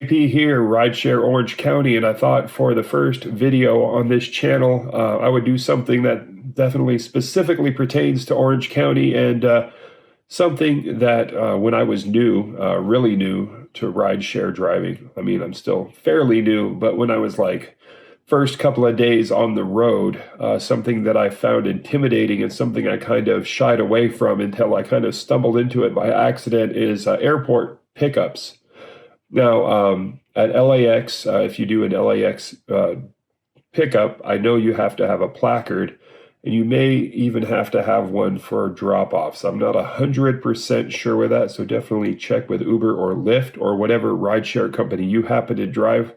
JP here, Rideshare Orange County, and I thought for the first video on this channel, I would do something that definitely specifically pertains to Orange County and something that when I was new, really new to rideshare driving. I mean, I'm still fairly new, but when I was like first couple of days on the road, something that I found intimidating and something I kind of shied away from until I kind of stumbled into it by accident is airport pickups. Now, at LAX, if you do an LAX pickup, I know you have to have a placard, and you may even have to have one for drop-offs. I'm not 100% sure with that, so definitely check with Uber or Lyft or whatever rideshare company you happen to drive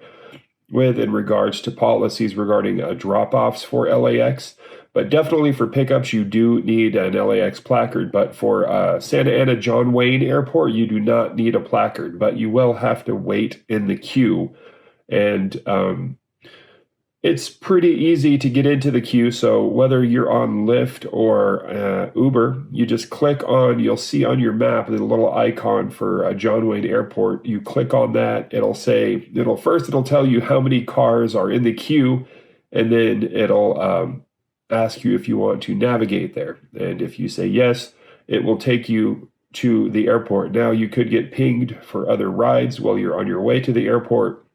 with in regards to policies regarding drop-offs for LAX. But definitely for pickups, you do need an LAX placard. But for Santa Ana John Wayne Airport, you do not need a placard, but you will have to wait in the queue. And it's pretty easy to get into the queue. So whether you're on Lyft or Uber, you just click on, you'll see on your map the little icon for John Wayne Airport. You click on that, it'll tell you how many cars are in the queue, and then it'll ask you if you want to navigate there. And if you say yes, it will take you to the airport. Now you could get pinged for other rides while you're on your way to the airport.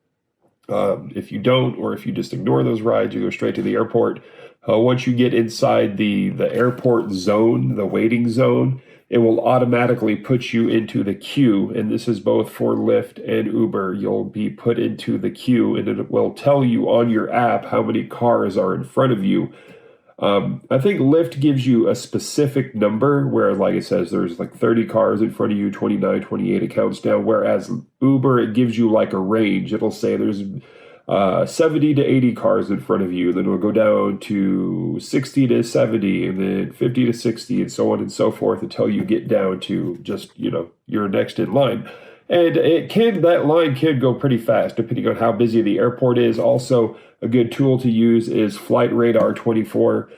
If you don't, or if you just ignore those rides, you go straight to the airport. Once you get inside the airport zone, the waiting zone, it will automatically put you into the queue. And this is both for Lyft and Uber. You'll be put into the queue, and it will tell you on your app how many cars are in front of you. I think Lyft gives you a specific number where, like it says, there's like 30 cars in front of you, 29, 28, it counts down. Whereas Uber, it gives you like a range. It'll say there's 70 to 80 cars in front of you. Then it'll go down to 60 to 70, and then 50 to 60, and so on and so forth until you get down to just, you're next in line. And that line can go pretty fast depending on how busy the airport is. Also, a good tool to use is Flight Radar 24.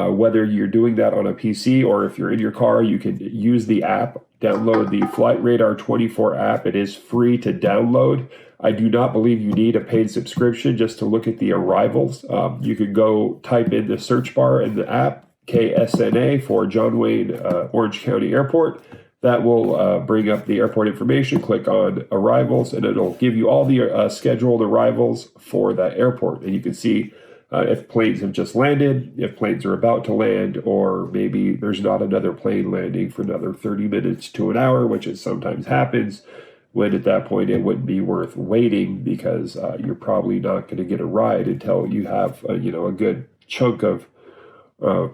Whether you're doing that on a PC or if you're in your car, you can use the app, download the Flight Radar 24 app. It is free to download. I do not believe you need a paid subscription just to look at the arrivals. You could go type in the search bar in the app, KSNA for John Wayne Orange County Airport. That will bring up the airport information. Click on arrivals, and it'll give you all the scheduled arrivals for that airport. And you can see if planes have just landed, if planes are about to land, or maybe there's not another plane landing for another 30 minutes to an hour, which is sometimes happens. When at that point it wouldn't be worth waiting because you're probably not going to get a ride until you have a good chunk of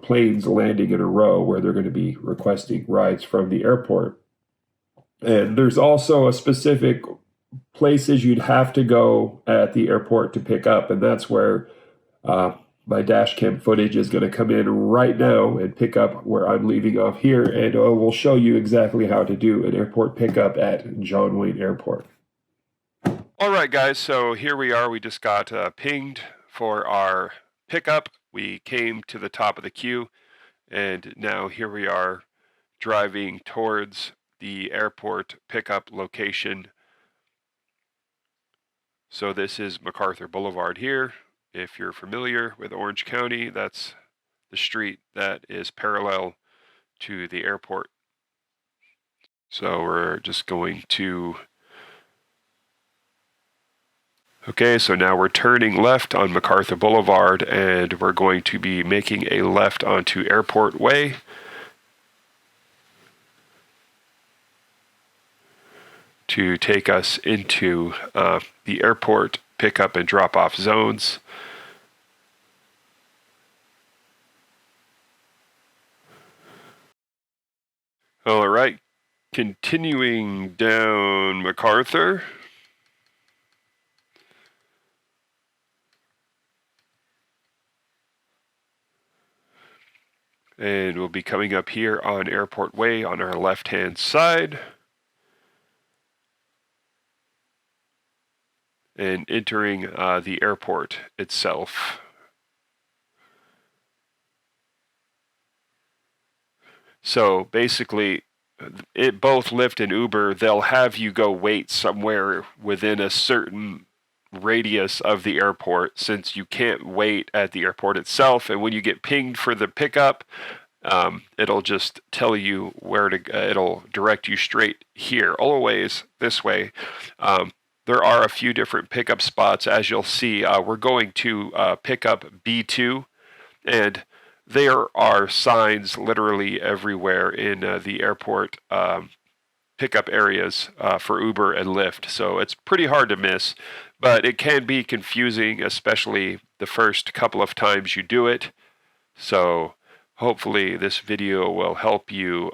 planes landing in a row where they're going to be requesting rides from the airport. And there's also a specific places you'd have to go at the airport to pick up, and that's where my dash cam footage is going to come in right now and pick up where I'm leaving off here, and we'll show you exactly how to do an airport pickup at John Wayne Airport. All right, guys, so here we are. We just got pinged for our pickup. We came to the top of the queue, and now here we are driving towards the airport pickup location. So this is MacArthur Boulevard here. If you're familiar with Orange County, that's the street that is parallel to the airport. So we're just going to... Okay, so now we're turning left on MacArthur Boulevard, and we're going to be making a left onto Airport Way. To take us into the airport pickup and drop-off zones. All right, continuing down MacArthur. And we'll be coming up here on Airport Way on our left-hand side. And entering the airport itself. So basically, both Lyft and Uber, they'll have you go wait somewhere within a certain radius of the airport, since you can't wait at the airport itself. And when you get pinged for the pickup, it'll just tell you where to. It'll direct you straight here, always this way. There are a few different pickup spots, as you'll see. We're going to pick up B2, and there are signs literally everywhere in the airport pickup areas for Uber and Lyft. So it's pretty hard to miss, but it can be confusing, especially the first couple of times you do it. So hopefully this video will help you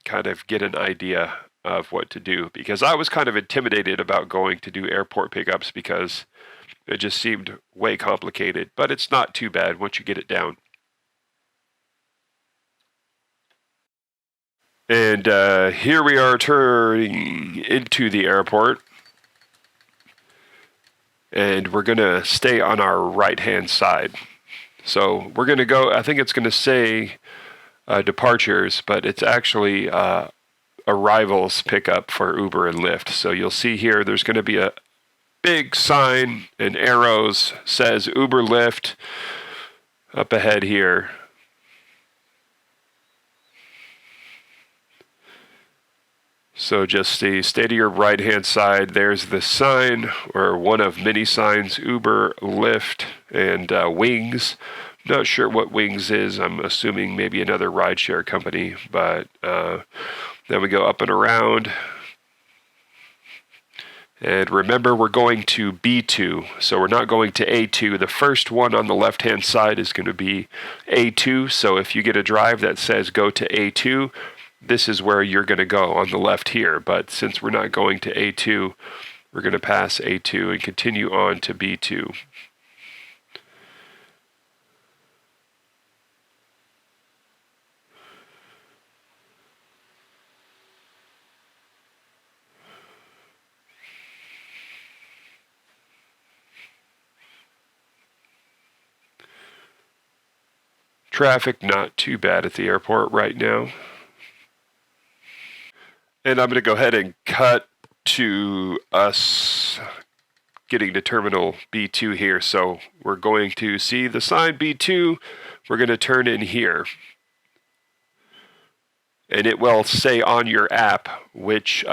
kind of get an idea of what to do, because I was kind of intimidated about going to do airport pickups because it just seemed way complicated, but it's not too bad once you get it down. And here we are turning into the airport. And we're going to stay on our right-hand side. So we're going to go, I think it's going to say departures, but it's actually arrivals pickup for Uber and Lyft. So you'll see here there's going to be a big sign and arrows says Uber Lyft up ahead here. So just stay to your right-hand side. There's the sign, or one of many signs, Uber, Lyft, and Wings. Not sure what Wings is. I'm assuming maybe another rideshare company. But then we go up and around. And remember, we're going to B2, so we're not going to A2. The first one on the left-hand side is going to be A2. So if you get a drive that says go to A2, this is where you're going to go on the left here. But since we're not going to A2, we're going to pass A2 and continue on to B2. Traffic not too bad at the airport right now. And I'm going to go ahead and cut to us getting to terminal B2 here. So we're going to see the sign B2. We're going to turn in here. And it will say on your app which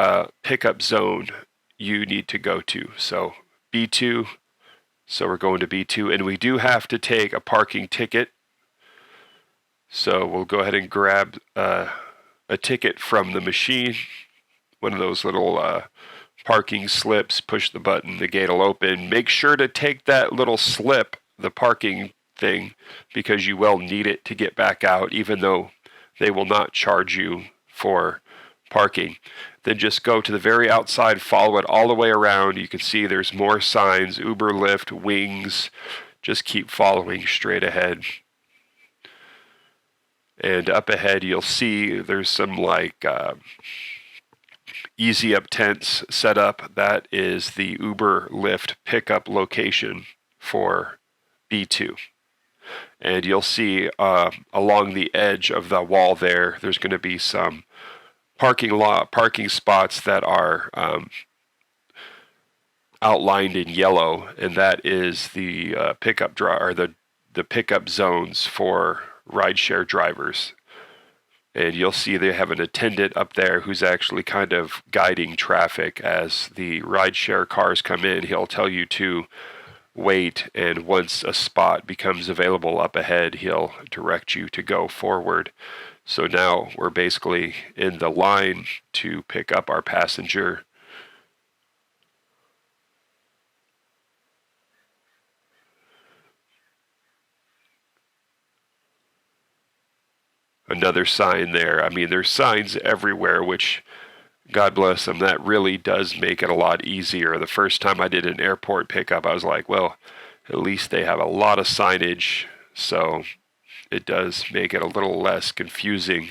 pickup zone you need to go to. So B2. So we're going to B2. And we do have to take a parking ticket. So we'll go ahead and grab a ticket from the machine. One of those little parking slips, push the button, the gate will open. Make sure to take that little slip, the parking thing, because you will need it to get back out, even though they will not charge you for parking. Then just go to the very outside, follow it all the way around. You can see there's more signs, Uber, Lyft, Wings. Just keep following straight ahead. And up ahead, you'll see there's some like easy up tents set up. That is the Uber Lyft pickup location for B2. And you'll see along the edge of the wall there's going to be some parking spots that are outlined in yellow, and that is the pickup the pickup zones for rideshare drivers. And you'll see they have an attendant up there who's actually kind of guiding traffic as the rideshare cars come in. He'll tell you to wait, and once a spot becomes available up ahead, he'll direct you to go forward. So now we're basically in the line to pick up our passenger. Another sign there. I mean, there's signs everywhere, which, God bless them, that really does make it a lot easier. The first time I did an airport pickup, I was like, well, at least they have a lot of signage, so it does make it a little less confusing.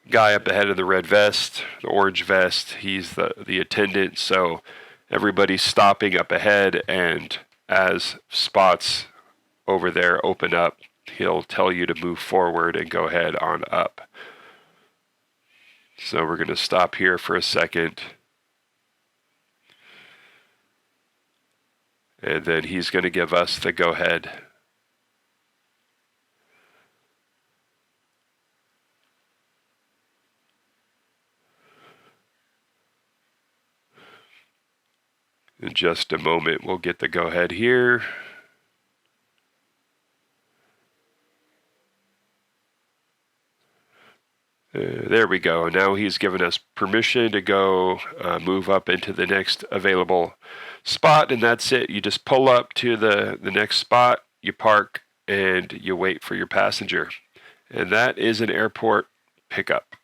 Guy up ahead of the red vest, the orange vest, he's the attendant, so everybody's stopping up ahead, and as spots over there open up, he'll tell you to move forward and go ahead on up. So we're going to stop here for a second. And then he's going to give us the go ahead. In just a moment, we'll get the go ahead here. There we go. Now he's given us permission to go move up into the next available spot, and that's it. You just pull up to the next spot, you park, and you wait for your passenger. And that is an airport pickup.